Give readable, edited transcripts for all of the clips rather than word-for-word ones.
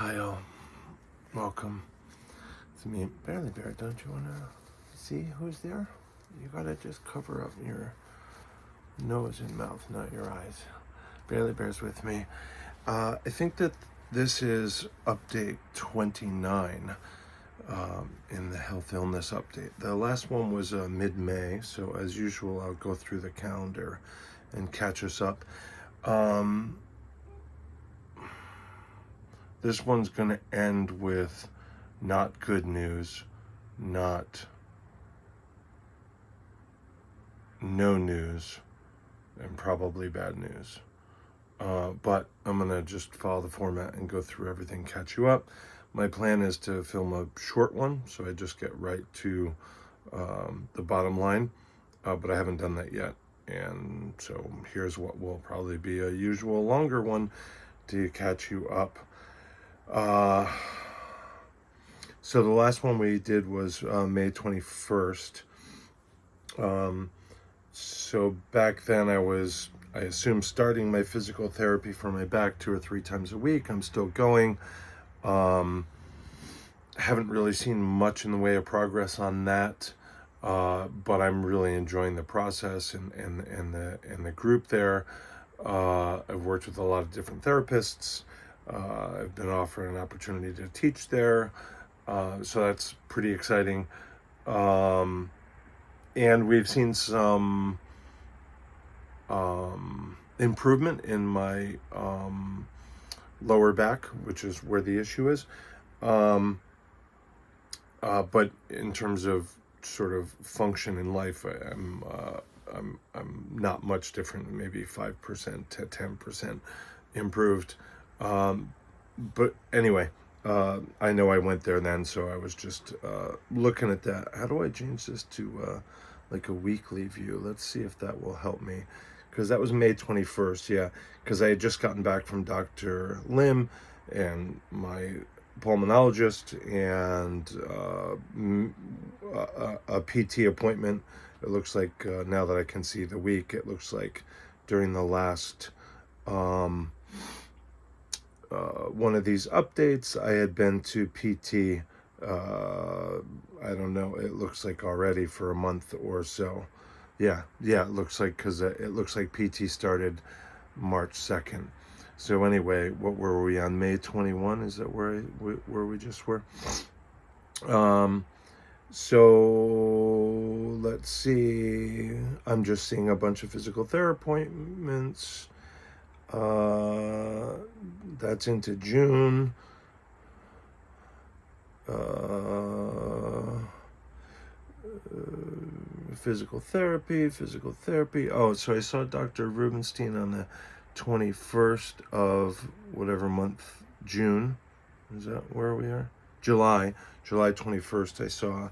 Hi all, welcome. It's me, Barely Bear. Don't you want to see who's there? You gotta just cover up your nose and mouth, not your eyes. Barely Bear's with me. I think that this is update 29 in the health illness update. The last one was mid-May, so as usual, I'll go through the calendar and catch us up. This one's going to end with not good news, not no news, and probably bad news. But I'm going to just follow the format and go through everything, catch you up. My plan is to film a short one, so I just get right to the bottom line, but I haven't done that yet. And so here's what will probably be a usual longer one to catch you up. So the last one we did was May 21st. So back then I assume, starting my physical therapy for my back 2 or 3 times a week. I'm still going. Haven't really seen much in the way of progress on that, but I'm really enjoying the process and the group there. I've worked with a lot of different therapists. I've been offered an opportunity to teach there, so that's pretty exciting. And we've seen some improvement in my lower back, which is where the issue is. But in terms of sort of function in life, I'm not much different, maybe 5% to 10% improved. But anyway, I know I went there then, so I was just looking at that. How do I change this to like a weekly view? Let's see if that will help me, because that was May 21st. Yeah, because I had just gotten back from Dr. Lim and my pulmonologist, and a PT appointment. It looks like now that I can see the week, it looks like during the last one of these updates, I had been to PT. I don't know. It looks like already for a month or so. Yeah. It looks like, because it looks like PT started March 2nd. So anyway, what were we on? May 21? Is that where we just were? So let's see. I'm just seeing a bunch of physical therapy appointments. That's into June. Physical therapy. Oh, so I saw Dr. Rubenstein on the 21st of whatever month, June. Is that where we are? July 21st. I saw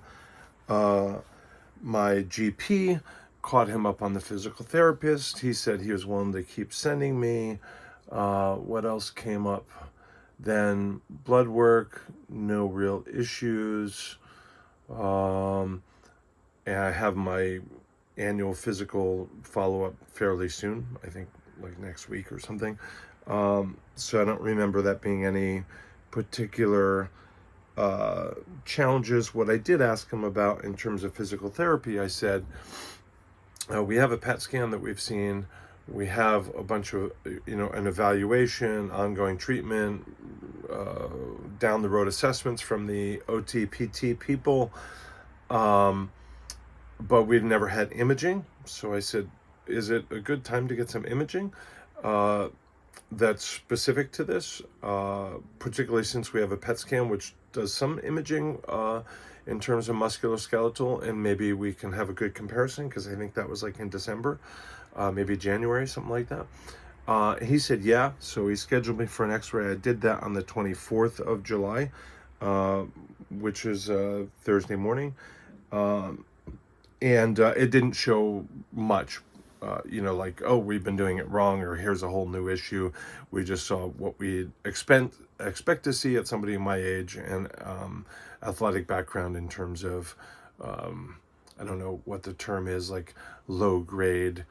my GP, caught him up on the physical therapist. He said he was willing to keep sending me. What else came up? Then blood work, no real issues. And I have my annual physical follow-up fairly soon, I think like next week or something. So I don't remember that being any particular challenges. What I did ask him about in terms of physical therapy, I said, we have a PET scan that we've seen. We have a bunch of, an evaluation, ongoing treatment, down the road assessments from the OT, PT people. But we've never had imaging. So I said, is it a good time to get some imaging that's specific to this, particularly since we have a PET scan which does some imaging in terms of musculoskeletal, and maybe we can have a good comparison, because I think that was like in December, maybe January, something like that. He said yeah, so he scheduled me for an x-ray. I did that on the 24th of July, which is Thursday morning, and it didn't show much. Like, oh, we've been doing it wrong, or here's a whole new issue. We just saw what we expect to see at somebody my age and athletic background, in terms of, I don't know what the term is, like low grade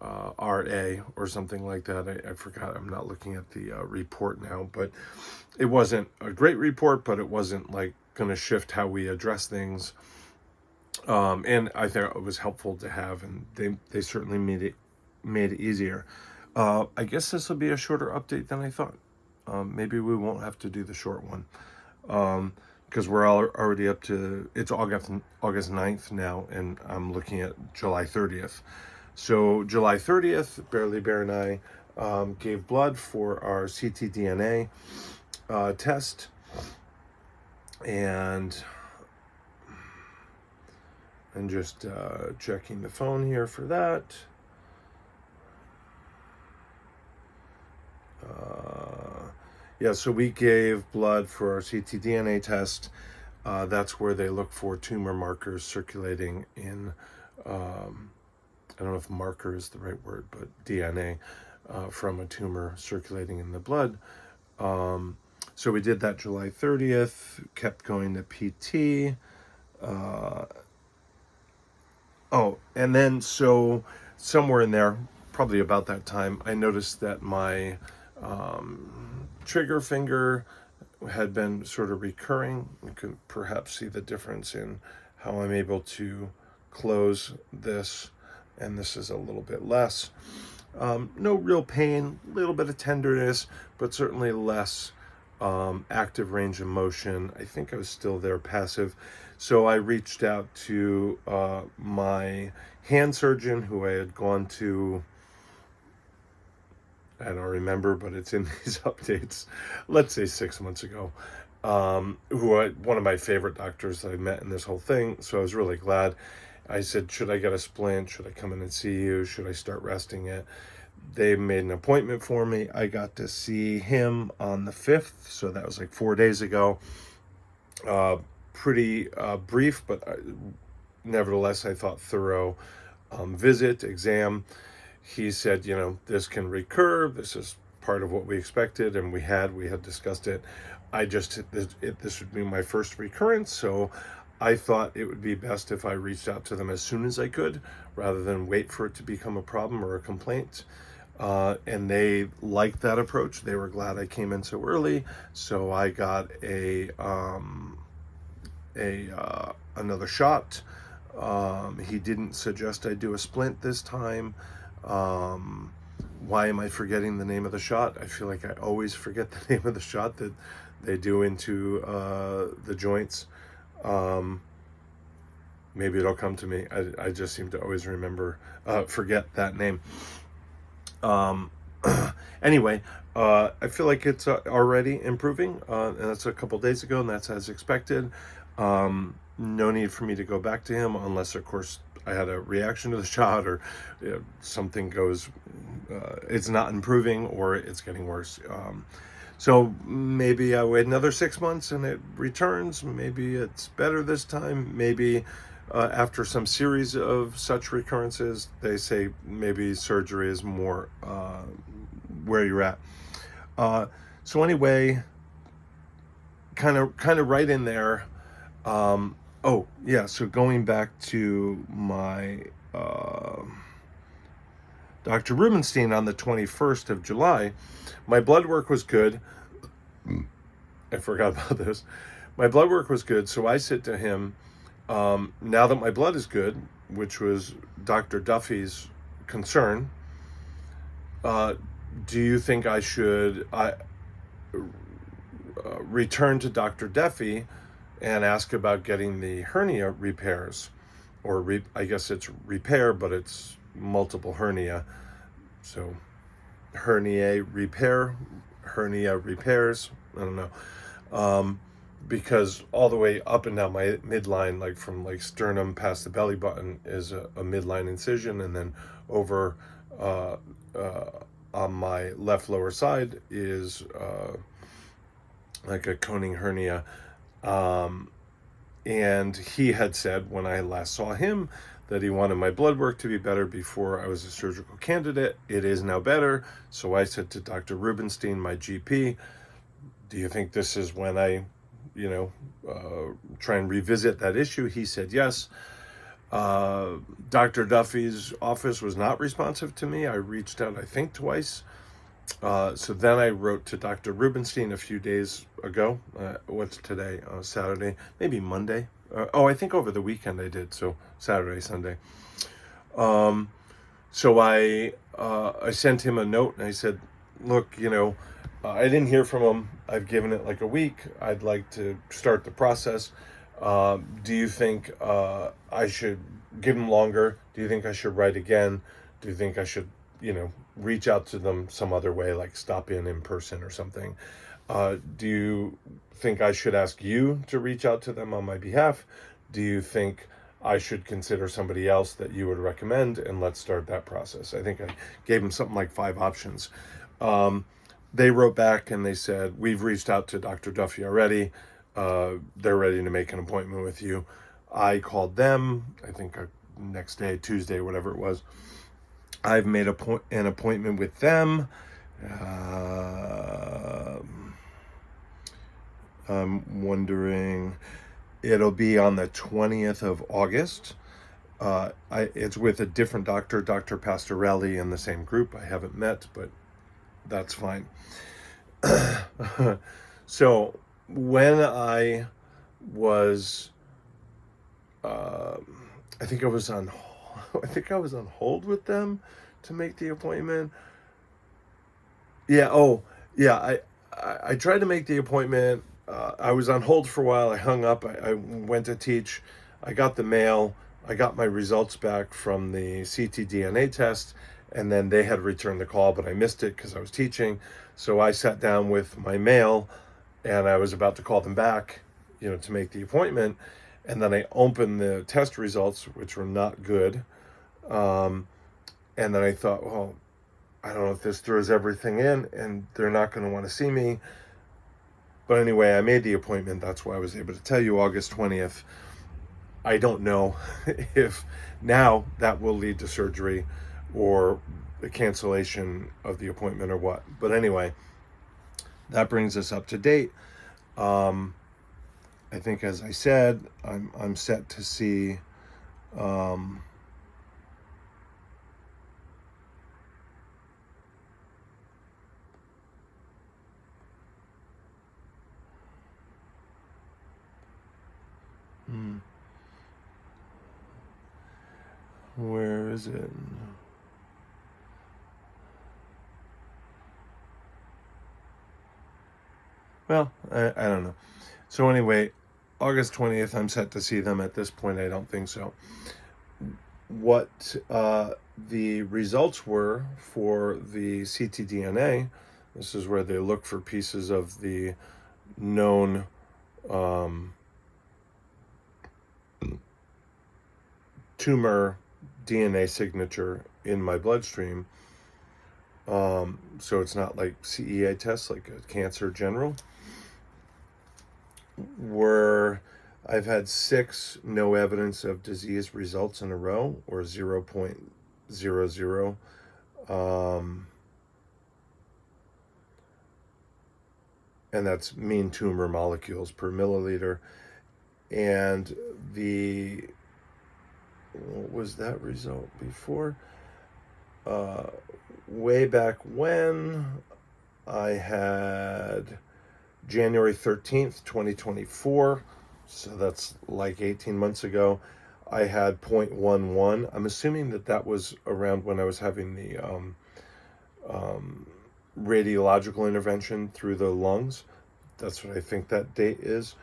RA or something like that. I forgot. I'm not looking at the report now, but it wasn't a great report, but it wasn't like going to shift how we address things. And I thought it was helpful to have, and they certainly made it easier. I guess this will be a shorter update than I thought. Maybe we won't have to do the short one, because we're already up to, it's August 9th now, and I'm looking at July 30th. So July 30th, Barely Bear and I gave blood for our ctDNA test, and just checking the phone here for that. Yeah, so we gave blood for our ctDNA test. That's where they look for tumor markers circulating in, I don't know if marker is the right word, but DNA from a tumor circulating in the blood. So we did that July 30th, kept going to PT. And then so somewhere in there, probably about that time, I noticed that my trigger finger had been sort of recurring. You could perhaps see the difference in how I'm able to close this, and this is a little bit less. No real pain, a little bit of tenderness, but certainly less active range of motion. I think I was still there passive. So I reached out to my hand surgeon, who I had gone to, I don't remember, but it's in these updates, let's say 6 months ago, one of my favorite doctors that I met in this whole thing. So I was really glad. I said, should I get a splint? Should I come in and see you? Should I start resting it? They made an appointment for me. I got to see him on the 5th, so that was like 4 days ago. Pretty brief, but nevertheless, I thought thorough visit, exam. He said, this can recur. This is part of what we expected, and we had discussed it. This would be my first recurrence, so I thought it would be best if I reached out to them as soon as I could, rather than wait for it to become a problem or a complaint. And they liked that approach. They were glad I came in so early, so I got another shot. He didn't suggest I do a splint this time. Why am I forgetting the name of the shot? I feel like I always forget the name of the shot that they do into the joints. Maybe it'll come to me. I just seem to always forget that name. Anyway, I feel like it's already improving, and that's a couple days ago, and that's as expected. No need for me to go back to him unless, of course, I had a reaction to the shot, or something goes, it's not improving, or it's getting worse. So maybe I wait another 6 months and it returns. Maybe it's better this time. Maybe after some series of such recurrences, they say maybe surgery is more where you're at. So anyway, kind of right in there. So going back to my Dr. Rubenstein on the 21st of July, my blood work was good. I forgot about this. My blood work was good, so I said to him, now that my blood is good, which was Dr. Duffy's concern, do you think I should return to Dr. Duffy and ask about getting the hernia repairs? Or I guess it's repair, but it's multiple hernia. So hernia repairs, I don't know. Because all the way up and down my midline, like from like sternum past the belly button, is a midline incision, and then over on my left lower side is like a coning hernia. And he had said when I last saw him that he wanted my blood work to be better before I was a surgical candidate. It is now better. So I said to Dr. Rubenstein, my GP, do you think this is when I, try and revisit that issue? He said yes. Uh, Dr. Duffy's office was not responsive to me. I reached out, I think, twice. So then I wrote to Dr. Rubenstein a few days ago. What's today? Saturday, maybe Monday. I think over the weekend I did. So Saturday, Sunday. Um, so I sent him a note and I said, look, I didn't hear from him. I've given it like a week. I'd like to start the process. Do you think I should give him longer? Do you think I should write again? Do you think I should, reach out to them some other way, like stop in person or something? Do you think I should ask you to reach out to them on my behalf? Do you think I should consider somebody else that you would recommend? And let's start that process. I think I gave them something like 5 options. They wrote back and they said, we've reached out to Dr. Duffy already. They're ready to make an appointment with you. I called them, I think next day, Tuesday, whatever it was. I've made an appointment with them. I'm wondering, it'll be on the 20th of August. It's with a different doctor, Dr. Pastorelli, in the same group. I haven't met, but that's fine. So when I was, I think I was on hold with them to make the appointment. Yeah. Oh, yeah. I tried to make the appointment. I was on hold for a while. I hung up. I went to teach. I got the mail. I got my results back from the ctDNA test, and then they had returned the call, but I missed it because I was teaching. So I sat down with my mail, and I was about to call them back, to make the appointment. And then I opened the test results, which were not good. And then I thought, well, I don't know if this throws everything in and they're not going to want to see me. But anyway, I made the appointment. That's why I was able to tell you August 20th. I don't know if now that will lead to surgery or the cancellation of the appointment or what. But anyway, that brings us up to date. I think, as I said, I'm set to see where is it? Well, I don't know. So anyway, August 20th, I'm set to see them. At this point, I don't think so. What the results were for the ctDNA, this is where they look for pieces of the known tumor DNA signature in my bloodstream. So it's not like CEA tests, like a cancer general. I've had 6 no evidence of disease results in a row, or 0.00. And that's mean tumor molecules per milliliter. And what was that result before? Way back when, I had January 13th, 2024, so that's like 18 months ago, I had 0.11. I'm assuming that was around when I was having the radiological intervention through the lungs. That's what I think that date is.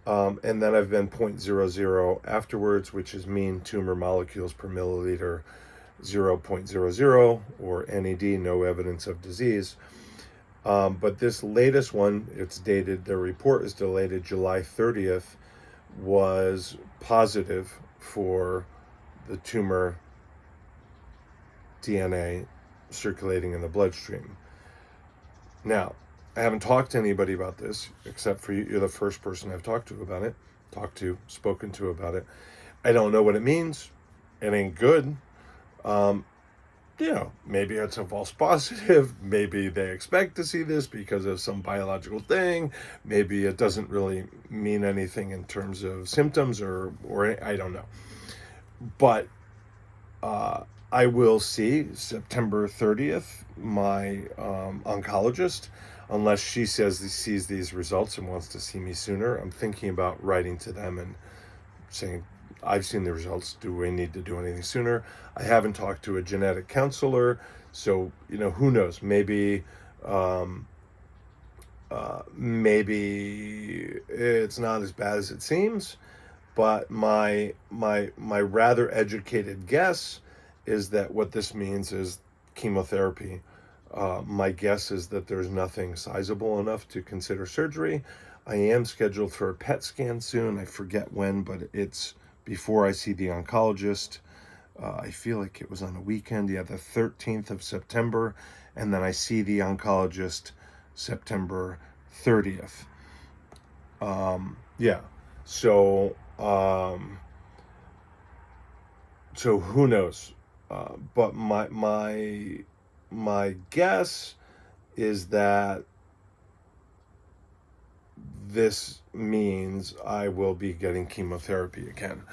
And then I've been 0.00 afterwards, which is mean tumor molecules per milliliter, 0.00, or NED, no evidence of disease. But this latest one, the report is dated July 30th, was positive for the tumor DNA circulating in the bloodstream. Now, I haven't talked to anybody about this except for you. You're the first person I've spoken to about it. I don't know what it means. It ain't good. Maybe it's a false positive. Maybe they expect to see this because of some biological thing. Maybe it doesn't really mean anything in terms of symptoms or I don't know. but I will see September 30th my oncologist, unless she sees these results and wants to see me sooner. I'm thinking about writing to them and saying, I've seen the results. Do we need to do anything sooner? I haven't talked to a genetic counselor, so who knows? Maybe it's not as bad as it seems. But my rather educated guess is that what this means is chemotherapy. My guess is that there's nothing sizable enough to consider surgery. I am scheduled for a PET scan soon. I forget when, but it's before I see the oncologist. I feel like it was on a weekend, the 13th of September, and then I see the oncologist September 30th. Yeah. So, so who knows? But my guess is that this means I will be getting chemotherapy again.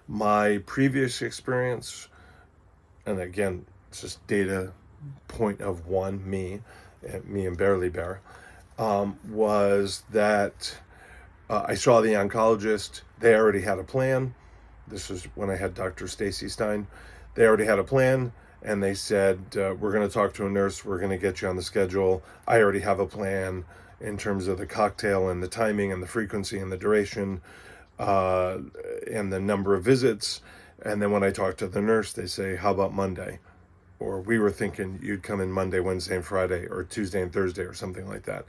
My previous experience, and again, it's just data point of one, me and Barely Bear, was that I saw the oncologist. They already had a plan. This was when I had Dr. Stacy Stein. They already had a plan, and they said, we're going to talk to a nurse. We're going to get you on the schedule. I already have a plan in terms of the cocktail and the timing and the frequency and the duration and the number of visits. And then when I talked to the nurse, they say, how about Monday? Or we were thinking you'd come in Monday, Wednesday, and Friday, or Tuesday and Thursday, or something like that.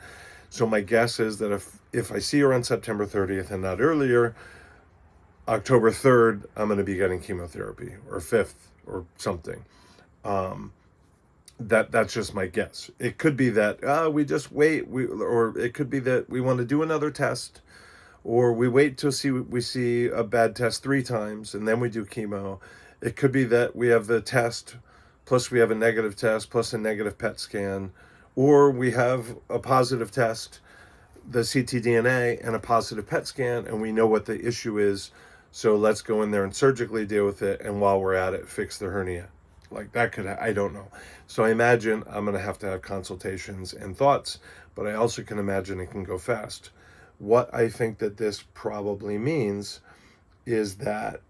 So my guess is that if I see her on September 30th and not earlier, October 3rd, I'm going to be getting chemotherapy, or 5th, or something. That's just my guess. It could be that we just wait, or it could be that we want to do another test, or we wait till we see a bad test 3 times and then we do chemo. It could be that we have the test, plus we have a negative test, plus a negative PET scan, or we have a positive test, the ctDNA, and a positive PET scan, and we know what the issue is. So let's go in there and surgically deal with it, and while we're at it, fix the hernia. Like that I don't know. So I imagine I'm going to have consultations and thoughts, but I also can imagine it can go fast. What I think that this probably means is that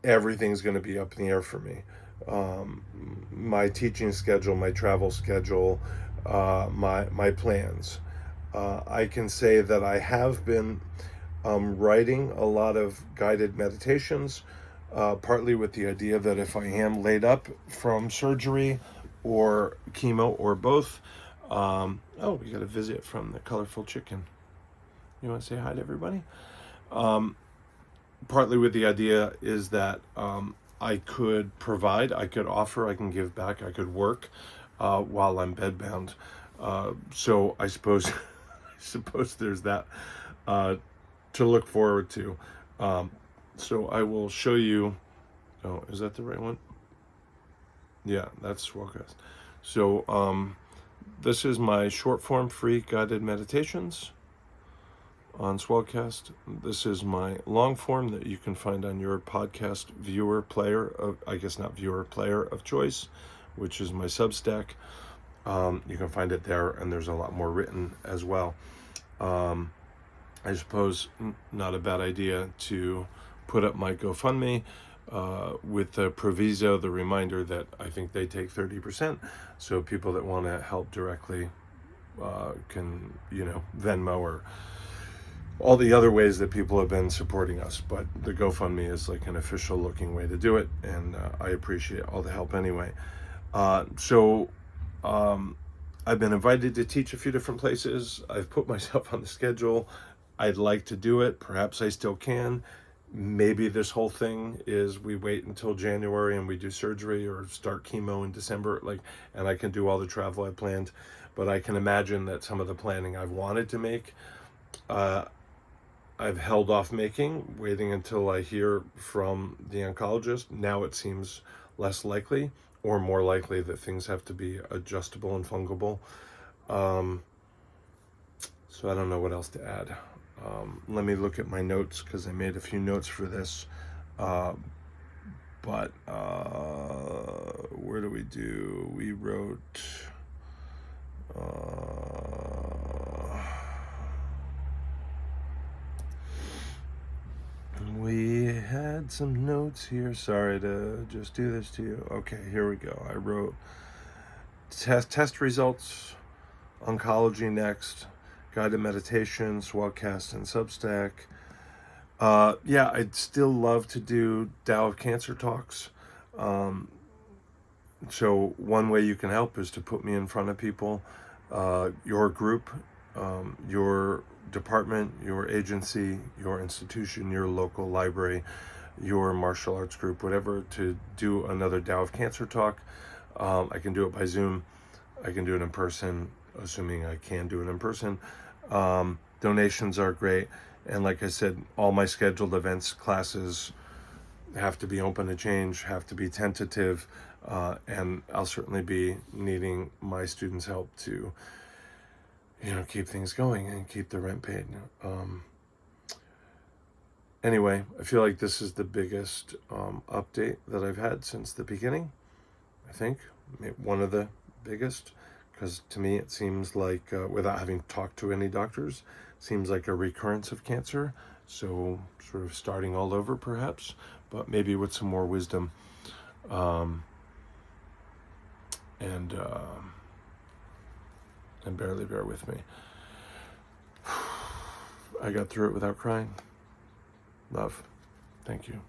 everything's going to be up in the air for me. My teaching schedule, my travel schedule, my plans. I can say that I have been writing a lot of guided meditations, partly with the idea that if I am laid up from surgery or chemo or both, we got a visit from the Colorful Chicken. You want to say hi to everybody? Partly with the idea is that I could provide, I could offer, I can give back, I could work while I'm bedbound. So I suppose there's that to look forward to. So I will show you. Oh, is that the right one? Yeah, that's Swellcast. So this is my short form free guided meditations on Swellcast. This is my long form that you can find on your podcast viewer player of, I guess not viewer, player of choice, which is my Substack. You can find it there, and there's a lot more written as well. I suppose not a bad idea to put up my GoFundMe with the proviso, the reminder that I think they take 30%. So people that want to help directly can, Venmo or all the other ways that people have been supporting us. But the GoFundMe is like an official looking way to do it, and I appreciate all the help anyway. So I've been invited to teach a few different places. I've put myself on the schedule. I'd like to do it. Perhaps I still can. Maybe this whole thing is we wait until January and we do surgery or start chemo in December, and I can do all the travel I planned. But I can imagine that some of the planning I've wanted to make, I've held off making, waiting until I hear from the oncologist. Now it seems less likely, or more likely that things have to be adjustable and fungible. So I don't know what else to add. Let me look at my notes, because I made a few notes for this. But where do we do? We wrote. We had some notes here. Sorry to just do this to you. Okay, here we go. I wrote test results, oncology next, guided meditation, Swellcast, and Substack. Yeah, I'd still love to do Tao of Cancer talks. So one way you can help is to put me in front of people, your group, your department, your agency, your institution, your local library, your martial arts group, whatever, to do another Tao of Cancer talk. I can do it by Zoom. I can do it in person, assuming I can do it in person. Donations are great. And like I said, all my scheduled events, classes have to be open to change, have to be tentative, and I'll certainly be needing my students' help to, keep things going and keep the rent paid. Anyway, I feel like this is the biggest update that I've had since the beginning. I think one of the biggest, because to me it seems like, without having talked to any doctors, seems like a recurrence of cancer. So sort of starting all over, perhaps, but maybe with some more wisdom. And barely bear with me. I got through it without crying. Love. Thank you.